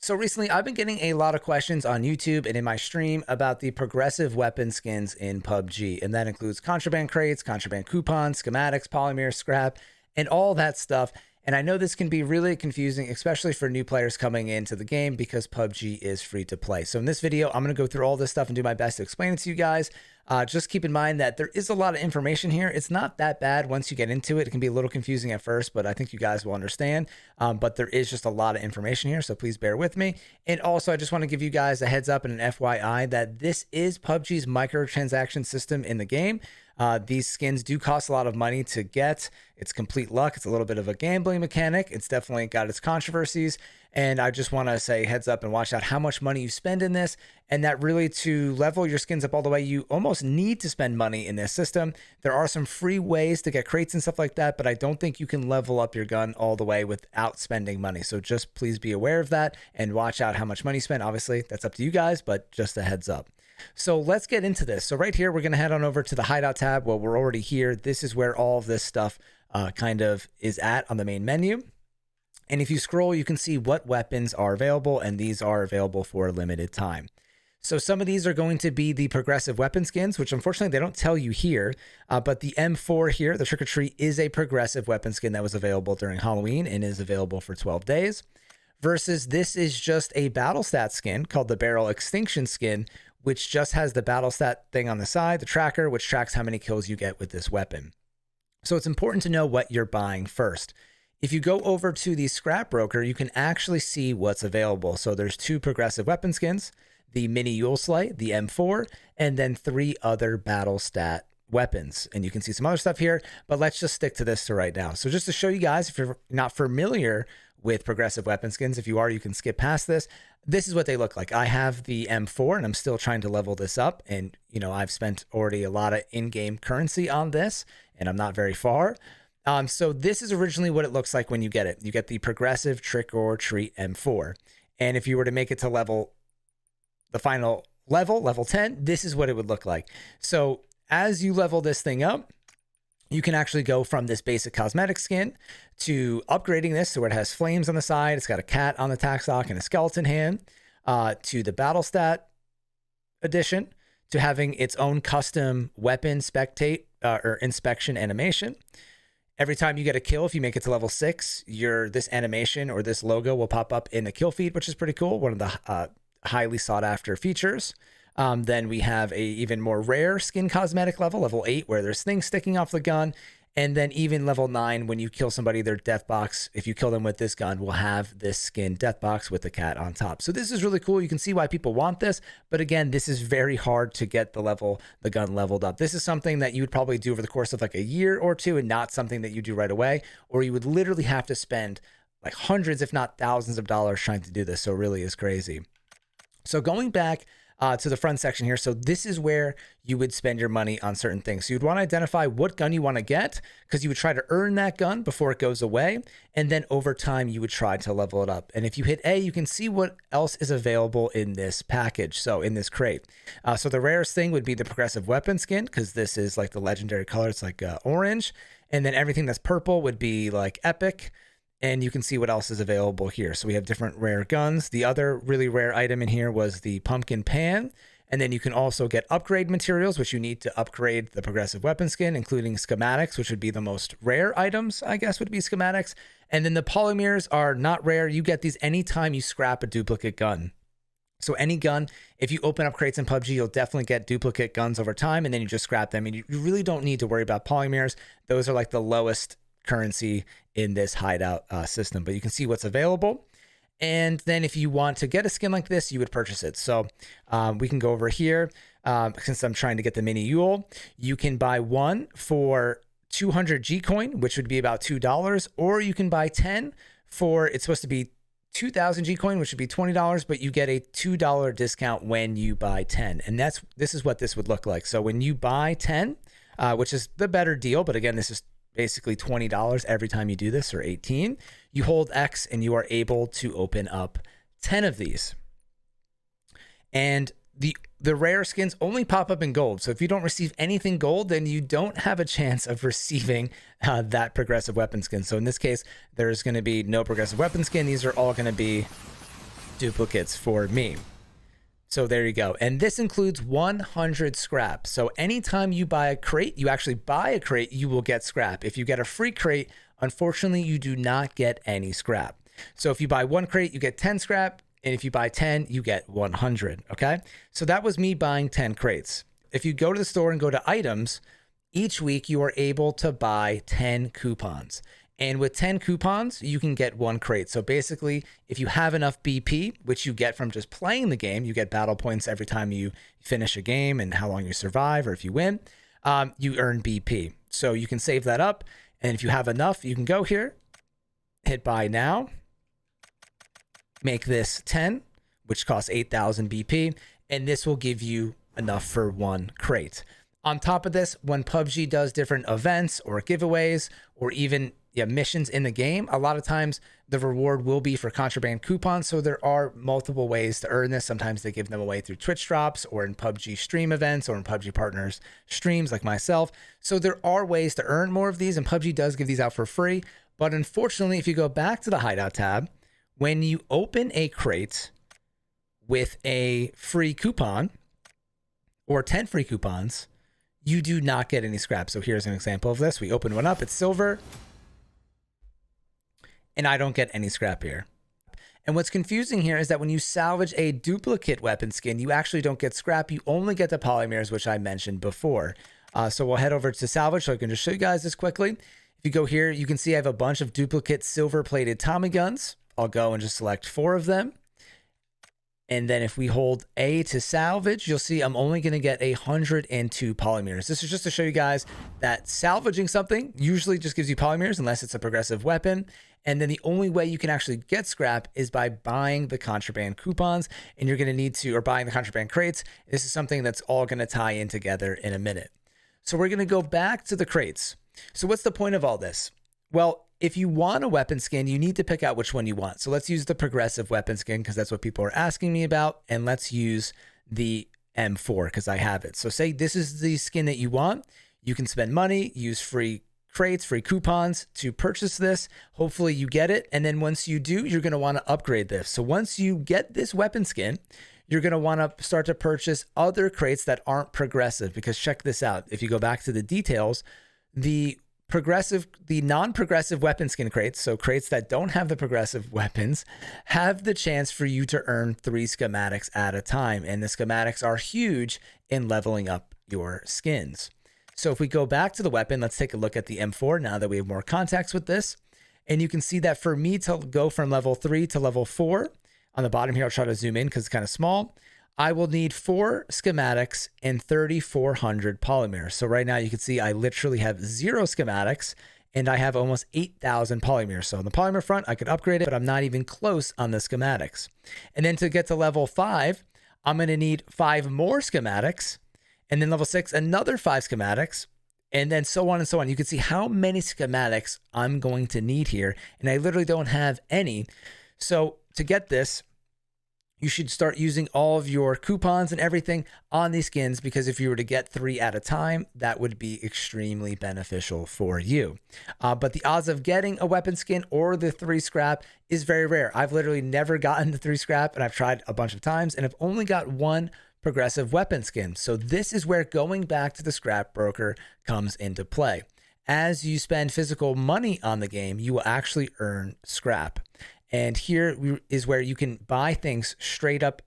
So recently, I've been getting a lot of questions on YouTube and in my stream about the progressive weapon skins in PUBG, and that includes contraband crates, contraband coupons, schematics, polymer, scrap, and all that stuff. And I know this can be really confusing, especially for new players coming into the game because PUBG is free to play. So in this video, I'm going to go through all this stuff and do my best to explain it to you guys. Just keep in mind that there is a lot of information here. It's not that bad once you get into it. It can be a little confusing at first, but I think you guys will understand. But there is just a lot of information here, so please bear with me. And also, I just want to give you guys a heads up and an FYI that this is PUBG's microtransaction system in the game. These skins do cost a lot of money to get. It's complete luck. It's a little bit of a gambling mechanic. It's definitely got its controversies. And I just want to say heads up and watch out how much money you spend in this. And that really, to level your skins up all the way, you almost need to spend money in this system. There are some free ways to get crates and stuff like that, but I don't think you can level up your gun all the way without spending money. So just please be aware of that and watch out how much money you spend. Obviously, that's up to you guys, but just a heads up. So let's get into this. So right here, we're going to head on over to the Hideout tab. Well, we're already here. This is where all of this stuff kind of is at on the main menu. And if you scroll, you can see what weapons are available, and these are available for a limited time. So some of these are going to be the progressive weapon skins, which unfortunately they don't tell you here, but the M4 here, the Trick or Treat, is a progressive weapon skin that was available during Halloween and is available for 12 days. Versus this is just a battle stat skin called the Barrel Extinction skin, which just has the battle stat thing on the side, the tracker, which tracks how many kills you get with this weapon. So it's important to know what you're buying first. If you go over to the scrap broker, you can actually see what's available. So there's 2 progressive weapon skins, the Mini Yule Sleigh, the M4, and then 3 other battle stat weapons. And you can see some other stuff here, but let's just stick to this for right now. So just to show you guys, if you're not familiar with progressive weapon skins, if you are, you can skip past this. This is what they look like. I have the M4 and I'm still trying to level this up. And, you know, I've spent already a lot of in-game currency on this and I'm not very far. So this is originally what it looks like when you get it. You get the progressive Trick or Treat M4. And if you were to make it to the final level 10, this is what it would look like. So as you level this thing up, you can actually go from this basic cosmetic skin to upgrading this so it has flames on the side. It's got a cat on the tack stock and a skeleton hand, to the battle stat edition, to having its own custom weapon spectate or inspection animation. Every time you get a kill, if you make it to level 6, this animation or this logo will pop up in the kill feed, which is pretty cool. One of the highly sought after features. Then we have a even more rare skin cosmetic level 8, where there's things sticking off the gun. And then even level 9, when you kill somebody, their death box, if you kill them with this gun, will have this skin death box with the cat on top. So this is really cool. You can see why people want this. But again, this is very hard to get the gun leveled up. This is something that you would probably do over the course of like a year or two, and not something that you do right away, or you would literally have to spend like hundreds, if not thousands of dollars trying to do this. So it really is crazy. So going back to the front section here. So this is where you would spend your money on certain things. So you'd want to identify what gun you want to get, because you would try to earn that gun before it goes away. And then over time, you would try to level it up. And if you hit A, you can see what else is available in this package. So in this crate. So the rarest thing would be the progressive weapon skin, because this is like the legendary color. It's like orange. And then everything that's purple would be like epic. And you can see what else is available here. So we have different rare guns. The other really rare item in here was the pumpkin pan. And then you can also get upgrade materials, which you need to upgrade the progressive weapon skin, including schematics, which would be the most rare items, I guess, would be schematics. And then the polymers are not rare. You get these anytime you scrap a duplicate gun. So any gun, if you open up crates in PUBG, you'll definitely get duplicate guns over time, and then you just scrap them. And you really don't need to worry about polymers. Those are like the lowest currency in this hideout system, but you can see what's available. And then if you want to get a skin like this, you would purchase it. So we can go over here. Since I'm trying to get the Mini Yule, you can buy one for 200 G coin, which would be about $2, or you can buy 10 for, it's supposed to be 2,000 G coin, which would be $20, but you get a $2 discount when you buy 10. And this is what this would look like. So when you buy 10, which is the better deal, but again, this is basically $20 every time you do this, or 18, you hold X and you are able to open up 10 of these. And the rare skins only pop up in gold. So if you don't receive anything gold, then you don't have a chance of receiving that progressive weapon skin. So in this case, there's going to be no progressive weapon skin. These are all going to be duplicates for me. So there you go. And this includes 100 scrap. So anytime you buy a crate, you actually buy a crate, you will get scrap. If you get a free crate, unfortunately, you do not get any scrap. So if you buy one crate, you get 10 scrap. And if you buy 10, you get 100. Okay. So that was me buying 10 crates. If you go to the store and go to items, each week you are able to buy 10 coupons. And with 10 coupons, you can get one crate. So basically, if you have enough BP, which you get from just playing the game, you get battle points every time you finish a game and how long you survive, or if you win, you earn BP. So you can save that up. And if you have enough, you can go here, hit buy now, make this 10, which costs 8,000 BP. And this will give you enough for one crate. On top of this, when PUBG does different events or giveaways or even missions in the game, a lot of times the reward will be for contraband coupons. So there are multiple ways to earn this. Sometimes they give them away through Twitch drops or in PUBG stream events or in PUBG partners streams like myself. So there are ways to earn more of these, and PUBG does give these out for free. But unfortunately, if you go back to the Hideout tab, when you open a crate with a free coupon or 10 free coupons, you do not get any scrap. So here's an example of this. We open one up, it's silver, and I don't get any scrap here. And what's confusing here is that when you salvage a duplicate weapon skin, you actually don't get scrap. You only get the polymers, which I mentioned before. So we'll head over to salvage so I can just show you guys this quickly. If you go here, you can see I have a bunch of duplicate silver plated Tommy guns. I'll go and just select 4 of them. And then if we hold A to salvage, you'll see I'm only going to get 102 polymers. This is just to show you guys that salvaging something usually just gives you polymers unless it's a progressive weapon. And then the only way you can actually get scrap is by buying the contraband coupons, and you're going to need to, or buying the contraband crates. This is something that's all going to tie in together in a minute. So we're going to go back to the crates. So what's the point of all this? Well, if you want a weapon skin, you need to pick out which one you want. So let's use the progressive weapon skin because that's what people are asking me about. And let's use the M4 because I have it. So say this is the skin that you want. You can spend money, use free crates, free coupons to purchase this. Hopefully you get it. And then once you do, you're going to want to upgrade this. So once you get this weapon skin, you're going to want to start to purchase other crates that aren't progressive, because check this out. If you go back to the details, the non-progressive weapon skin crates, so crates that don't have the progressive weapons, have the chance for you to earn 3 schematics at a time. And the schematics are huge in leveling up your skins. So if we go back to the weapon, let's take a look at the M4 now that we have more context with this. And you can see that for me to go from level 3 to level 4, on the bottom here, I'll try to zoom in because it's kind of small. I will need 4 schematics and 3,400 polymers. So right now you can see I literally have 0 schematics and I have almost 8,000 polymers. So on the polymer front, I could upgrade it, but I'm not even close on the schematics. And then to get to level 5, I'm going to need 5 more schematics, and then level 6, another 5 schematics, and then so on and so on. You can see how many schematics I'm going to need here, and I literally don't have any. So to get this, you should start using all of your coupons and everything on these skins, because if you were to get 3 at a time, that would be extremely beneficial for you. But the odds of getting a weapon skin or the 3 scrap is very rare. I've literally never gotten the 3 scrap, and I've tried a bunch of times, and I've only got 1 progressive weapon skin. So this is where going back to the scrap broker comes into play. As you spend physical money on the game, you will actually earn scrap. And here is where you can buy things straight up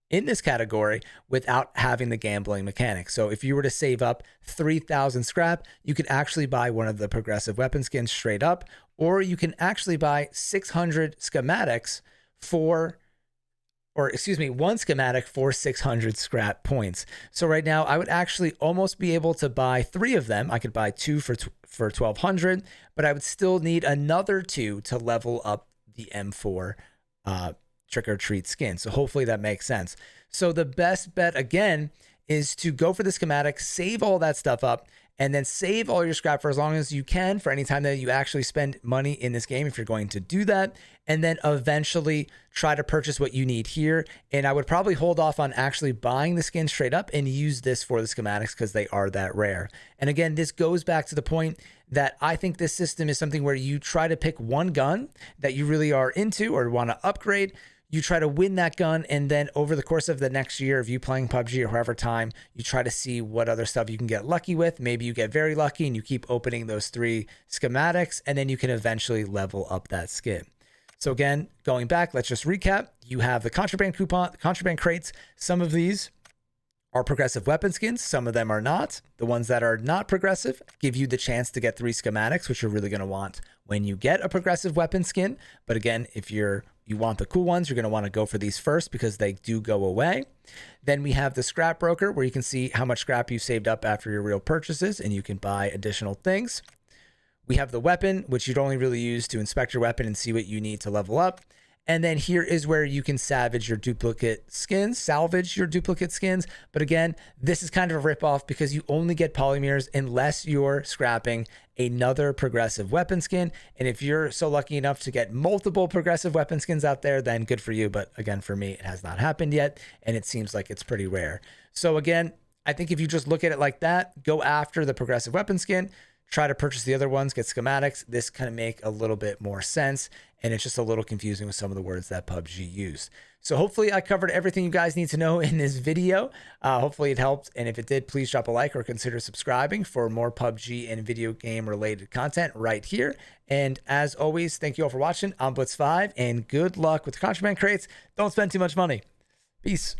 in this category without having the gambling mechanics. So if you were to save up 3,000 scrap, you could actually buy one of the progressive weapon skins straight up, or you can actually buy 600 schematics one schematic for 600 scrap points. So right now I would actually almost be able to buy 3 of them. I could buy 2 for 1,200, but I would still need another 2 to level up the M4 trick or treat skin. So hopefully that makes sense. So the best bet again is to go for the schematic, save all that stuff up, and then save all your scrap for as long as you can for any time that you actually spend money in this game, if you're going to do that, and then eventually try to purchase what you need here. And I would probably hold off on actually buying the skin straight up and use this for the schematics because they are that rare. And again, this goes back to the point that I think this system is something where you try to pick one gun that you really are into or want to upgrade. you try to win that gun, and then over the course of the next year of you playing PUBG or however time, you try to see what other stuff you can get lucky with. Maybe you get very lucky and you keep opening those 3 schematics, and then you can eventually level up that skin. So again, going back, let's just recap. You have the contraband coupon, contraband crates. Some of these are progressive weapon skins. Some of them are not. The ones that are not progressive give you the chance to get 3 schematics, which you're really going to want when you get a progressive weapon skin. But again, if you want the cool ones, you're going to want to go for these first because they do go away. Then we have the scrap broker, where you can see how much scrap you saved up after your real purchases, and you can buy additional things. We have the weapon, which you'd only really use to inspect your weapon and see what you need to level up. And then here is where you can salvage your duplicate skins. But again, this is kind of a ripoff because you only get polymers unless you're scrapping another progressive weapon skin. And if you're so lucky enough to get multiple progressive weapon skins out there, then good for you. But again, for me, it has not happened yet, and it seems like it's pretty rare. So again, I think if you just look at it like that, go after the progressive weapon skin, try to purchase the other ones, get schematics. This kind of make a little bit more sense. And it's just a little confusing with some of the words that PUBG used. So hopefully I covered everything you guys need to know in this video. Hopefully it helped. And if it did, please drop a like or consider subscribing for more PUBG and video game related content right here. And as always, thank you all for watching. I'm Blitz5, and good luck with contraband crates. Don't spend too much money. Peace.